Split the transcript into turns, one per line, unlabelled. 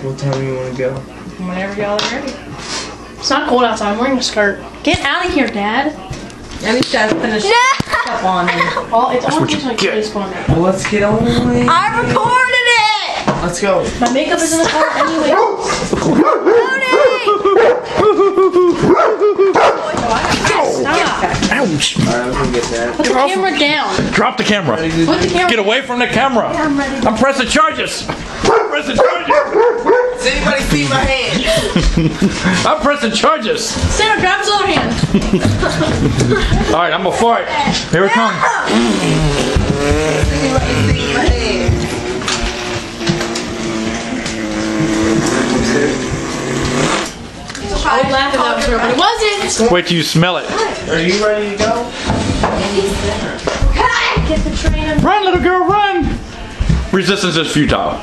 What time do you want to go?
Whenever y'all are ready. It's not cold outside. I'm wearing a skirt. Get out of here, Dad.
At least Dad's finished up on it.
Oh, it's
what
only
you
like
get.
this phone.
Well, let's get on the way.
I recorded it!
Let's go.
My makeup is in the car anyway. Stop.
Ouch!
Alright, I'm gonna get that.
Put the camera down.
Drop the camera.
Put the camera.
Get away from the camera.
I'm ready.
I'm pressing charges. I'm pressing charges.
Does anybody see my hand?
I'm pressing charges.
Santa, grab his other hand.
All right, I'm gonna fart. Here it comes.
Anybody see my hand?
I would laugh if that was her, but it wasn't.
Wait till you smell it.
Are you ready to go?
Get the train.
Run, little girl, run! Resistance is futile.